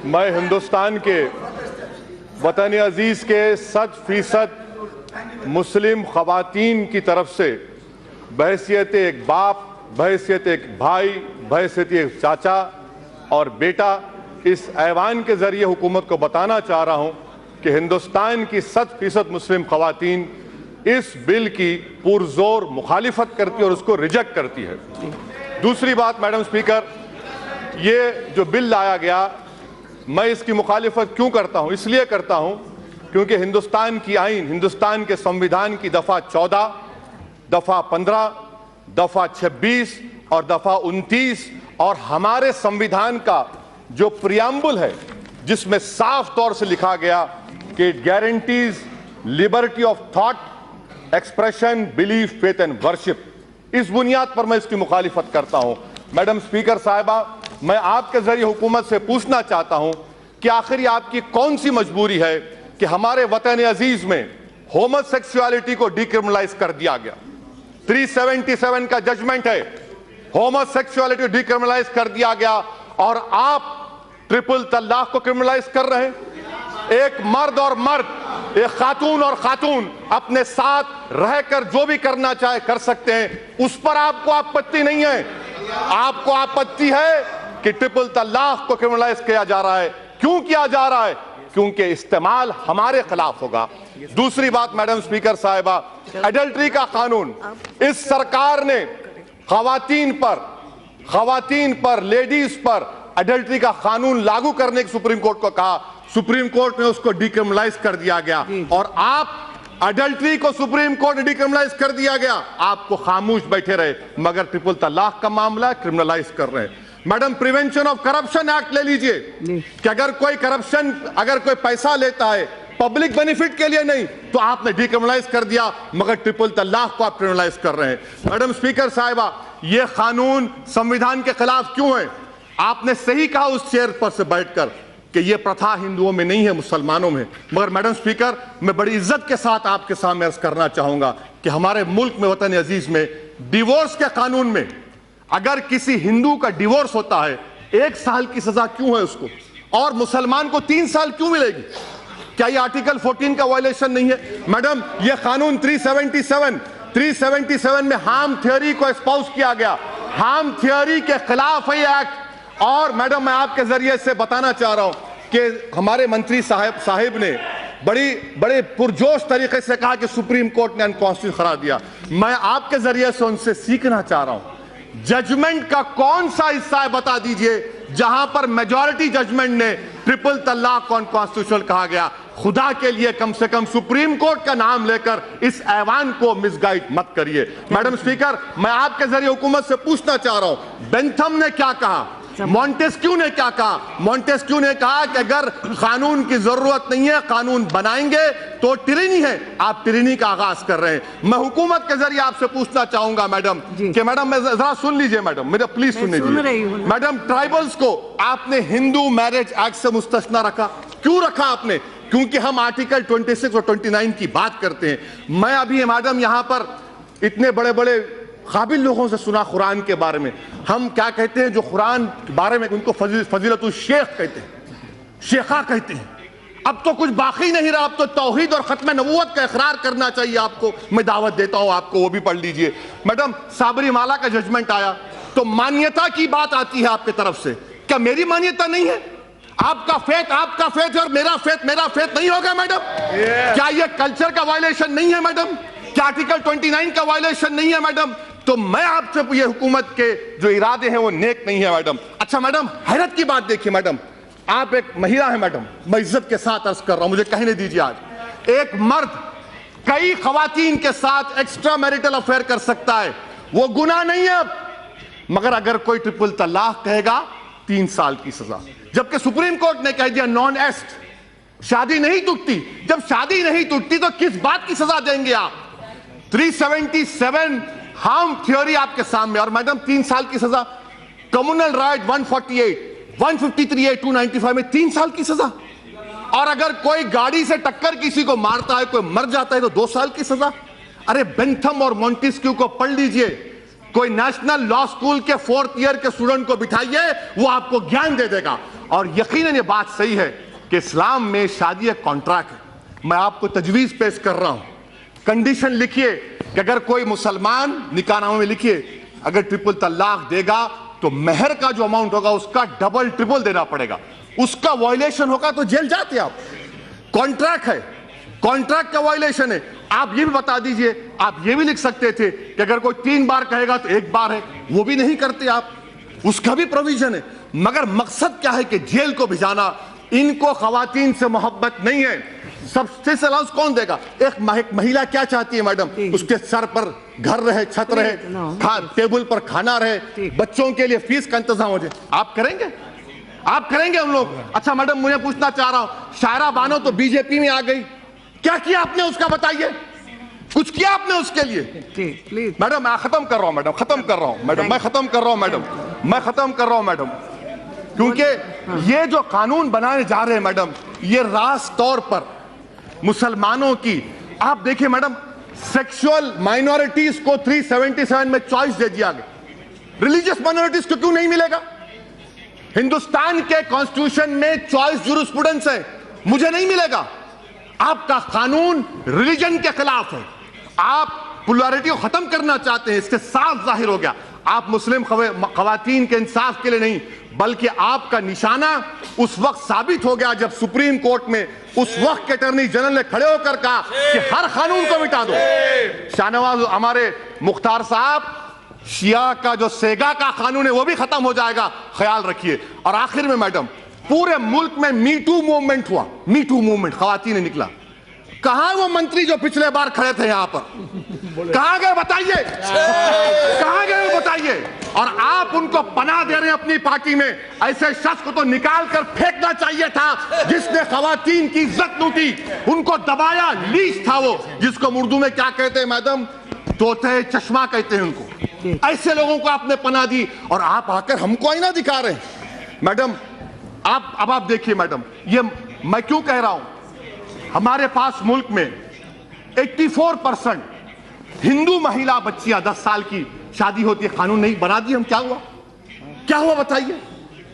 میں ہندوستان کے وطن عزیز کے 100% مسلم خواتین کی طرف سے بحیثیت ایک باپ، بحیثیت ایک بھائی، بحیثیت ایک چاچا اور بیٹا اس ایوان کے ذریعے حکومت کو بتانا چاہ رہا ہوں کہ ہندوستان کی 100% مسلم خواتین اس بل کی پرزور مخالفت کرتی ہے اور اس کو ریجیکٹ کرتی ہے۔ دوسری بات میڈم اسپیکر، یہ جو بل لایا گیا میں اس کی مخالفت کیوں کرتا ہوں؟ اس لیے کرتا ہوں کیونکہ ہندوستان کی آئین، ہندوستان کے سمویدھان کی دفعہ 14، دفعہ 15، دفعہ 26 اور دفعہ 29 اور ہمارے سمویدھان کا جو پریامبل ہے جس میں صاف طور سے لکھا گیا کہ it guarantees liberty of thought, expression, belief, faith and worship, اس بنیاد پر میں اس کی مخالفت کرتا ہوں۔ میڈم اسپیکر صاحبہ، میں آپ کے ذریعے حکومت سے پوچھنا چاہتا ہوں کہ آخر یہ آپ کی کون سی مجبوری ہے کہ ہمارے وطن عزیز میں ہومو سیکسولیٹی کو ڈیکرمنلائز کر دیا گیا؟ 377 کا ججمنٹ ہے، ہومو سیکسولیٹی کو ڈیکرمنلائز کر دیا گیا اور آپ ٹرپل طلاق کو کرمنلائز کر رہے ہیں۔ ایک مرد اور مرد، ایک خاتون اور خاتون اپنے ساتھ رہ کر جو بھی کرنا چاہے کر سکتے ہیں، اس پر آپ کو آپتی نہیں ہے۔ آپ کو آپتی ہے کہ ٹرپل طلاق کو کرمنلائز کیا جا رہا ہے۔ کیوں کیا جا رہا ہے؟ کیونکہ استعمال ہمارے خلاف ہوگا۔ دوسری بات میڈم اسپیکر صاحبہ، ایڈلٹری کا قانون، اس سرکار نے خواتین پر لیڈیز پر ایڈلٹری کا قانون لاگو کرنے کی سپریم کورٹ کو کہا، سپریم کورٹ نے اس کو ڈیکرمنلائز کر دیا گیا اور آپ ایڈلٹری کو سپریم کورٹ نے ڈیکرمنلائز کر دیا گیا، آپ کو خاموش بیٹھے رہے، مگر ٹرپل طلاق کا معاملہ کرمنلائز کر رہے ہیں۔ Madam prevention of corruption act لے لیجئے کہ اگر کوئی پیسہ لیتا ہے پبلک بینیفٹ کے لیے نہیں تو آپ نے ڈیکرمنلائز کر دیا، مگر ٹرپل طلاق کو آپ کرمنلائز کر رہے ہیں۔ میڈم اسپیکر صاحبہ، یہ قانون سمویدھان کے خلاف کیوں ہے؟ آپ نے صحیح کہا اس چیئر پر سے بیٹھ کر کہ یہ پرتھا ہندوؤں میں نہیں ہے، مسلمانوں میں، مگر میڈم اسپیکر میں بڑی عزت کے ساتھ آپ کے سامنے عرض کرنا چاہوں گا کہ ہمارے ملک میں، وطن عزیز میں، ڈیورس کے قانون میں اگر کسی ہندو کا ڈیورس ہوتا ہے 1 سال کی سزا کیوں ہے اس کو، اور مسلمان کو 3 سال کیوں ملے گی؟ کیا یہ آرٹیکل 14 کا وائلیشن نہیں ہے؟ میڈم یہ قانون 377 میں ہارم تھیوری کو اسپاؤس کیا گیا، ہارم تھیوری کے خلاف ہے یہ ایکٹ۔ اور میڈم میں آپ کے ذریعے سے بتانا چاہ رہا ہوں کہ ہمارے منتری صاحب نے بڑے پرجوش طریقے سے کہا کہ سپریم کورٹ نے انکانسٹیٹیوشنل قرار دیا۔ میں آپ کے ذریعے سے ان سے سیکھنا چاہ رہا ہوں، ججمنٹ کا کون سا حصہ ہے بتا دیجئے جہاں پر میجورٹی ججمنٹ نے ٹرپل طلاق کو انکانسٹیٹیوشنل کہا گیا۔ خدا کے لیے کم سے کم سپریم کورٹ کا نام لے کر اس ایوان کو مس گائیڈ مت کریے۔ میڈم اسپیکر، میں آپ کے ذریعے حکومت سے پوچھنا چاہ رہا ہوں، بینتھم نے کیا کہا، مونٹیسکیو نے کیا کہا؟ مونٹیسکیو نے کہا کہ اگر قانون کی ضرورت نہیں ہے، قانون بنائیں گے تو ٹرینی ہے، آپ ٹرینی کا آغاز کر رہے ہیں۔ میں حکومت کے ذریعے آپ سے پوچھنا چاہوں گا میڈم کہ میڈم میں ذرا سن لیجئے، میڈم میرا پلیز سن لیجئے۔ میڈم ٹرائبلز کو آپ نے ہندو میرج ایکٹ سے مستثنی رکھا، کیوں رکھا آپ نے؟ کیونکہ ہم آرٹیکل 26 اور 29 کی بات کرتے ہیں۔ میں ابھی میڈم یہاں پر اتنے بڑے قابل لوگوں سے سنا قرآن کے بارے میں، ہم کیا کہتے ہیں جو قرآن کے بارے میں ان کو فضیلت الشیخ کہتے ہیں، شیخہ کہتے ہیں۔ اب تو کچھ باقی نہیں رہا، اب تو توحید اور ختم نبوت کا اقرار کرنا چاہیے آپ کو۔ میں دعوت دیتا ہوں آپ کو، وہ بھی پڑھ لیجئے۔ میڈم سابری مالا کا ججمنٹ آیا تو مانیتا کی بات آتی ہے آپ کی طرف سے، کیا میری مانیتا نہیں ہے؟ آپ کا فیت اور میرا فیت نہیں ہوگا میڈم؟ کیا یہ کلچر کا وائلیشن نہیں ہے میڈم؟ کیا آرٹیکل 29 کا وائلیشن نہیں ہے میڈم؟ تو میں آپ سے یہ حکومت کے جو ارادے ہیں وہ نیک نہیں ہے میڈم۔ اچھا میڈم، حیرت کی بات دیکھیے میڈم، آپ ایک مہیلا ہیں میڈم، میں عزت کے ساتھ عرض کر رہا ہوں، مجھے کہنے دیجیے، آج ایک مرد کئی خواتین کے ساتھ ایکسٹرا میریٹل افیئر کر سکتا ہے، وہ گناہ نہیں ہے اب، مگر اگر کوئی ٹرپل طلاق کہے گا 3 سال کی سزا، جبکہ سپریم کورٹ نے کہہ دیا نان ایسٹ، شادی نہیں ٹوٹتی۔ جب شادی نہیں ٹوٹتی تو کس بات کی سزا دیں گے آپ؟ 377 ہارم تھیوری آپ کے سامنے، اور میڈم 3 سال کی سزا۔ کمیونل رائٹ 148، 153A 295 میں 3 سال کی سزا۔ اور اگر کوئی گاڑی سے ٹکر کسی کو مارتا ہے، کوئی مر جاتا ہے تو 2 سال کی سزا۔ ارے بینتھم اور مونٹیسکیو کو پڑھ لیجئے، کوئی نیشنل لا سکول کے 4th ایئر کے اسٹوڈنٹ کو بٹھائیے، وہ آپ کو گیان دے دے گا۔ اور یقیناً یہ بات صحیح ہے کہ اسلام میں شادی ایک کانٹریکٹ ہے۔ میں آپ کو تجویز پیش کر رہا ہوں، کنڈیشن لکھیے کہ اگر کوئی مسلمان نکاح نامے میں لکھیے اگر ٹرپل طلاق دے گا تو مہر کا جو اماؤنٹ ہوگا اس کا ڈبل ٹرپل دینا پڑے گا۔ اس کا وائلیشن ہوگا تو جیل جاتے آپ۔ کانٹریکٹ ہے، کانٹریکٹ کا وائلیشن ہے۔ آپ یہ بھی بتا دیجئے، آپ یہ بھی لکھ سکتے تھے کہ اگر کوئی 3 بار کہے گا تو 1 بار ہے، وہ بھی نہیں کرتے آپ، اس کا بھی پروویژن ہے۔ مگر مقصد کیا ہے کہ جیل کو بھجانا۔ ان کو خواتین سے محبت نہیں ہے۔ سبسٹنس الاؤنس کون دے گا؟ ایک مہیلا کیا چاہتی ہے میڈم؟ اس کے سر پر گھر رہے، چھت رہے، ٹیبل پر کھانا رہے، بچوں کے لیے فیس کا انتظام ہو جائے۔ آپ کریں گے؟ آپ کریں گے ہم لوگ؟ اچھا میڈم مجھے پوچھنا چاہ رہا ہوں، شائرہ بانو تو بی جے پی میں آ گئی، کیا کیا آپ نے اس کا بتائیے؟ کچھ کیا آپ نے اس کے لیے؟ میڈم میں ختم کر رہا ہوں، میں ختم کر رہا ہوں میڈم، کیونکہ یہ جو قانون بنانے جا رہے ہیں میڈم، یہ راست طور پر مسلمانوں کی، آپ دیکھیں میڈم، سیکشول مائنورٹیز کو 377 میں چوائس دے دیا گیا، ریلیجیس مائنورٹیز کو کیوں نہیں ملے گا؟ ہندوستان کے کانسٹیٹیوشن میں چوائس جورسپروڈنس ہے، مجھے نہیں ملے گا۔ آپ کا قانون ریلیجن کے خلاف ہے، آپ پولارٹی کو ختم کرنا چاہتے ہیں، اس سے صاف ظاہر ہو گیا۔ آپ مسلم خواتین کے انصاف کے لیے نہیں بلکہ آپ کا نشانہ اس وقت ثابت ہو گیا جب سپریم کورٹ میں اس وقت کے اٹارنی جنرل نے کھڑے ہو کر کہا کہ ہر قانون کو مٹا دو۔ شاہ نواز ہمارے مختار صاحب، شیعہ کا جو سیگا کا قانون ہے وہ بھی ختم ہو جائے گا، خیال رکھیے۔ اور آخر میں میڈم، پورے ملک میں می ٹو موومنٹ ہوا، می ٹو موومنٹ، خواتین نے نکلا۔ کہاں وہ منتری جو پچھلے بار کھڑے تھے یہاں پر؟ کہاں گئے بتائیے؟ کہاں گئے بتائیے؟ اور آپ ان کو پناہ دے رہے ہیں اپنی پارٹی میں۔ ایسے شخص کو تو نکال کر پھینکنا چاہیے تھا جس نے خواتین کی عزت لوٹی، ان کو دبایا، لیچ تھا وہ، جس کو اردو میں کیا کہتے ہیں میڈم؟ طوطے چشمہ کہتے ہیں ان کو۔ ایسے لوگوں کو آپ نے پناہ دی اور آپ آ کر ہم کو آئینہ دکھا رہے ہیں۔ میڈم اب آپ دیکھیے میڈم، یہ میں کیوں کہہ رہا ہوں، ہمارے پاس ملک میں 84% ہندو مہیلا بچیاں 10 سال کی شادی ہوتی ہے، قانون نہیں بنا دی ہم، کیا ہوا بتائیے؟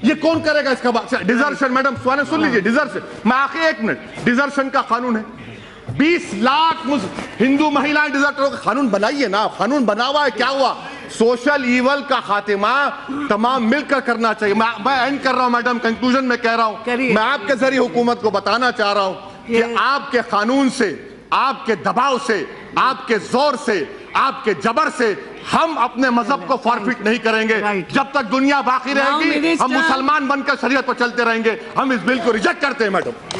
یہ کون کرے گا اس کا بات؟ ڈیزرشن میڈم سن لیجئے، ڈیزرشن، میں آخر 1 منٹ، ڈیزرشن کا قانون ہے، 20 لاکھ ہندو مہیلائیں ڈیزرٹر کا قانون بنائیے نا، قانون بنا ہوا ہے، کیا ہوا؟ سوشل ایول کا خاتمہ تمام مل کر کرنا چاہیے۔ میں اینڈ کر رہا ہوں میڈم، کنکلوژن میں کہہ رہا ہوں، میں آپ کے ذریعے حکومت کو بتانا چاہ رہا ہوں کہ آپ کے قانون سے، آپ کے دباؤ سے، آپ کے زور سے، آپ کے جبر سے ہم اپنے مذہب کو فارفٹ نہیں کریں گے۔ جب تک دنیا باقی رہے گی ہم مسلمان بن کر شریعت پر چلتے رہیں گے۔ ہم اس بل کو ریجیکٹ کرتے ہیں میڈم۔